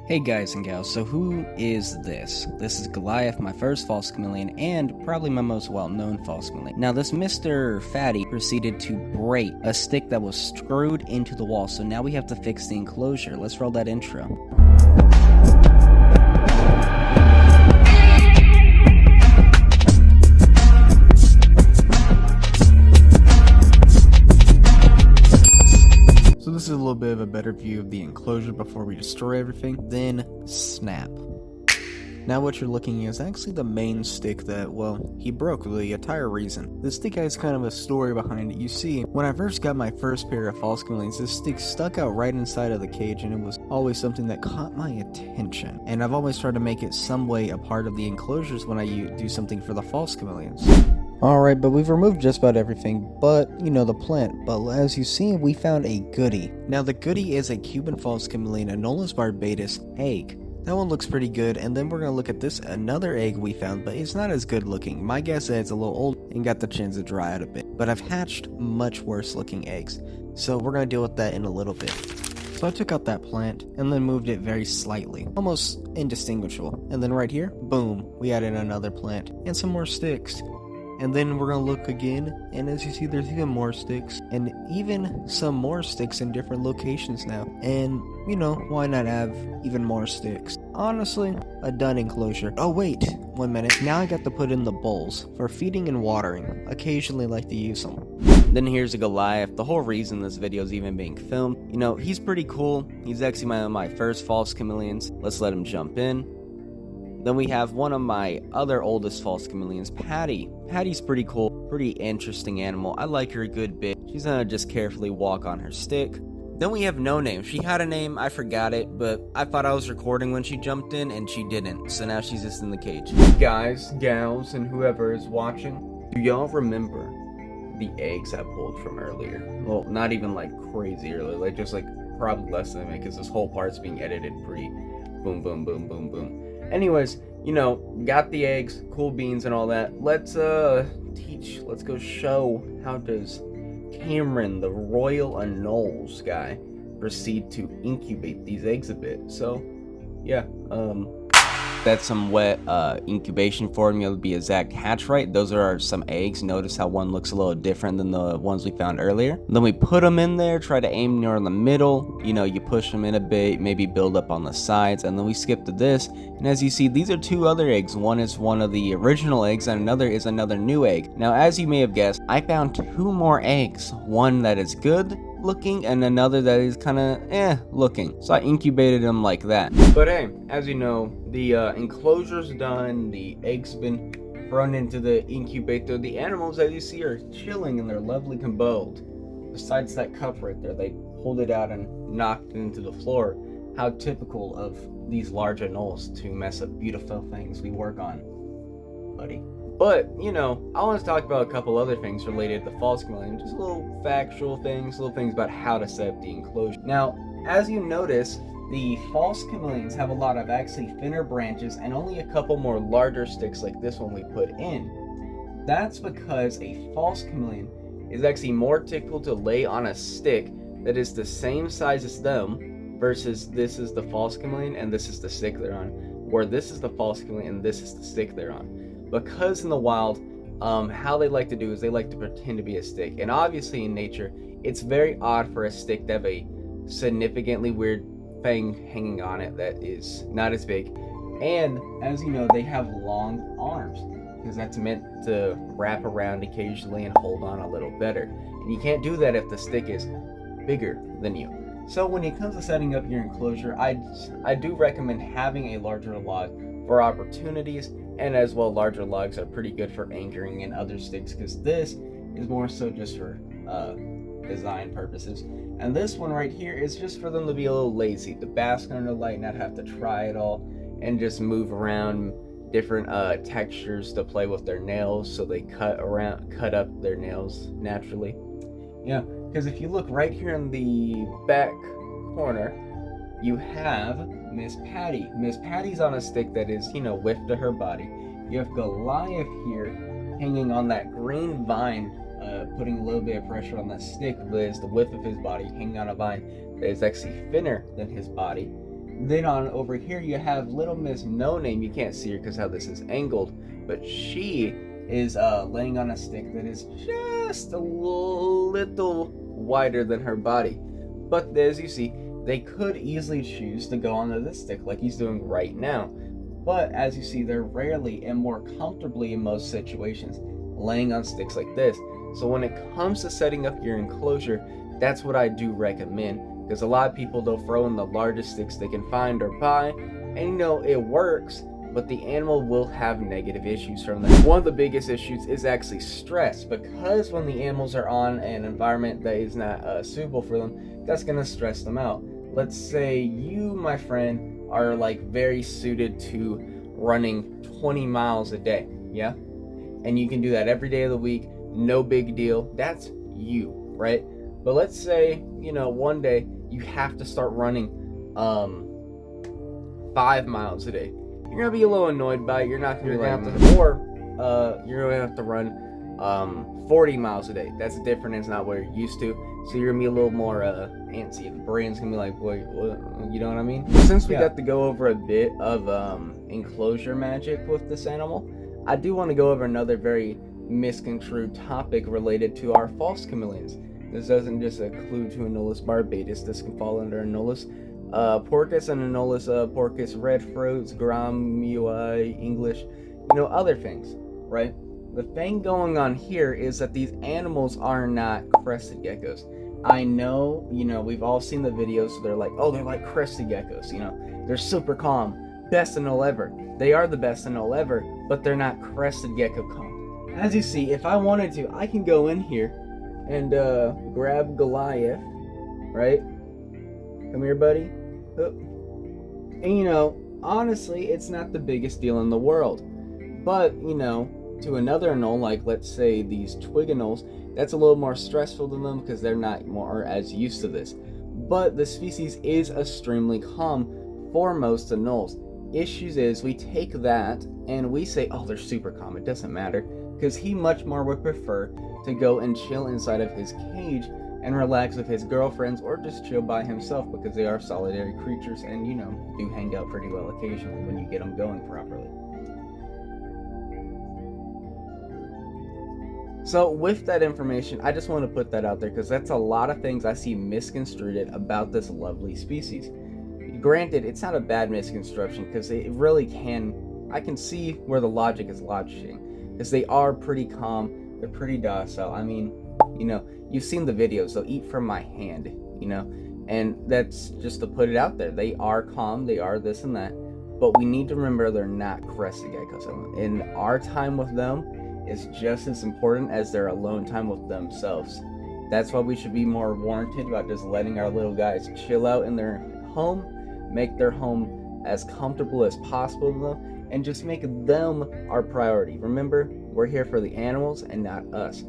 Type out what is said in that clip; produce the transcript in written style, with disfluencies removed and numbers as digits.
Hey guys and gals, so who is this? This is Goliath, my first false chameleon, and probably my most well-known false chameleon. Now this Mr. Fatty proceeded to break a stick that was screwed into the wall, so now we have to fix the enclosure. Let's roll that intro. So this is a little bit of a better view of the enclosure before we destroy everything, then snap. Now what you're looking at is actually the main stick that, well, he broke, the entire reason. This stick has kind of a story behind it. You see, when I first got my first pair of false chameleons, this stick stuck out right inside of the cage, and it was always something that caught my attention. And I've always tried to make it some way a part of the enclosures when I do something for the false chameleons. Alright, but we've removed just about everything but, the plant. But as you see, we found a goodie. Now the goodie is a Cuban false chameleon Anoles barbatus egg. That one looks pretty good, and then we're going to look at this, another egg we found, but it's not as good looking. My guess is it's a little old and got the chance to dry out a bit. But I've hatched much worse looking eggs, so we're going to deal with that in a little bit. So I took out that plant, and then moved it very slightly, almost indistinguishable. And then right here, boom, we added another plant, and some more sticks. And then we're going to look again, and as you see, there's even more sticks, and even some more sticks in different locations now. And, why not have even more sticks? Honestly, a done enclosure. Oh wait, 1 minute. Now I got to put in the bowls for feeding and watering. Occasionally like to use them. Then here's a Goliath. The whole reason this video is even being filmed. He's pretty cool. He's actually my first false chameleons. Let's let him jump in. Then we have one of my other oldest false chameleons, Patty. Patty's pretty cool, pretty interesting animal. I like her a good bit. She's gonna just carefully walk on her stick. Then we have No Name. She had a name, I forgot it, but I thought I was recording when she jumped in, and she didn't. So now she's just in the cage. Guys, gals, and whoever is watching, do y'all remember the eggs I pulled from earlier? Well, not even like crazy earlier, just probably less than it, because this whole part's being edited pretty boom, boom, boom, boom, boom. Anyways, got the eggs, cool beans and all that. Let's go show how does Cameron, the Royal Anoles guy, proceed to incubate these eggs a bit. So, yeah, that's some wet incubation formula to be exact. Hatch right. Those are some eggs. Notice how one looks a little different than the ones we found earlier. Then we put them in there, try to aim near in the middle. You push them in a bit, maybe build up on the sides, and then we skip to this. And as you see, these are two other eggs. One is one of the original eggs, and another is another new egg. Now, as you may have guessed, I found two more eggs. One that is good looking and another that is kind of looking, so I incubated them like that. But hey, as you know, the enclosure's done, the eggs been thrown into the incubator. The animals, as you see, are chilling in their lovely abode. Besides that cup right there, they pulled it out and knocked it into the floor. How typical of these large anoles to mess up beautiful things we work on, buddy. But, I want to talk about a couple other things related to the false chameleon, just little factual things, little things about how to set up the enclosure. Now, as you notice, the false chameleons have a lot of actually thinner branches and only a couple more larger sticks like this one we put in. That's because a false chameleon is actually more typical to lay on a stick that is the same size as them, versus this is the false chameleon and this is the stick they're on, where this is the false chameleon and this is the stick they're on. Because in the wild, how they like to do is they like to pretend to be a stick. And obviously in nature, it's very odd for a stick to have a significantly weird thing hanging on it that is not as big. And as you know, they have long arms, because that's meant to wrap around occasionally and hold on a little better. And you can't do that if the stick is bigger than you. So when it comes to setting up your enclosure, I do recommend having a larger log for opportunities, and as well larger logs are pretty good for anchoring in other sticks, because this is more so just for design purposes, and this one right here is just for them to be a little lazy, to bask under the light, not have to try it all, and just move around different textures to play with their nails, so they cut up their nails naturally. Because if you look right here in the back corner, you have Miss Patty. Miss Patty's on a stick that is, whipped to her body. You have Goliath here hanging on that green vine, putting a little bit of pressure on that stick that is the width of his body, hanging on a vine that is actually thinner than his body. Then on over here you have Little Miss No Name. You can't see her because how this is angled, but she is laying on a stick that is just a little wider than her body. But as you see, they could easily choose to go onto this stick like he's doing right now. But as you see, they're rarely and more comfortably in most situations laying on sticks like this. So when it comes to setting up your enclosure, that's what I do recommend, because a lot of people, they'll throw in the largest sticks they can find or buy, and it works, but the animal will have negative issues from that. One of the biggest issues is actually stress, because when the animals are on an environment that is not suitable for them, that's going to stress them out. Let's say you, my friend, are like very suited to running 20 miles a day, yeah? And you can do that every day of the week, no big deal. That's you, right? But let's say, one day you have to start running 5 miles a day. You're gonna be a little annoyed by it. You're not gonna be you're gonna have to run 40 miles a day. That's different. It's not what you're used to. So you're gonna be a little more antsy. The brain's gonna be like, boy, what? You know what I mean? Since we got to go over a bit of enclosure magic with this animal, I do want to go over another very misconstrued topic related to our false chameleons. This doesn't just include to Anoles barbatus. This can fall under Anoles porcus and Anoles porcus red fruits, gramui, English, other things, right? The thing going on here is that these animals are not crested geckos. I know, we've all seen the videos, so they're like, oh, they're like crested geckos, they're super calm, best anole ever. They are the best anole ever, but they're not crested gecko calm. As you see, if I wanted to, I can go in here and grab Goliath, right? Come here, buddy. And honestly, it's not the biggest deal in the world. But, to another anole, like let's say these twig anoles, that's a little more stressful to them because they're not more as used to this. But the species is extremely calm for most anoles. Issues is we take that and we say, oh, they're super calm. It doesn't matter, because he much more would prefer to go and chill inside of his cage and relax with his girlfriends, or just chill by himself, because they are solitary creatures and do hang out pretty well occasionally when you get them going properly. So with that information, I just want to put that out there because that's a lot of things I see misconstrued about this lovely species. Granted, it's not a bad misconstruction because it really I can see where the logic is lodging, because they are pretty calm, they're pretty docile. I mean, you've seen the videos, they'll eat from my hand, and that's just to put it out there. They are calm, they are this and that, but we need to remember they're not crested geckos. And our time with them is just as important as their alone time with themselves. That's why we should be more warranted about just letting our little guys chill out in their home, make their home as comfortable as possible to them, and just make them our priority. Remember, we're here for the animals and not us.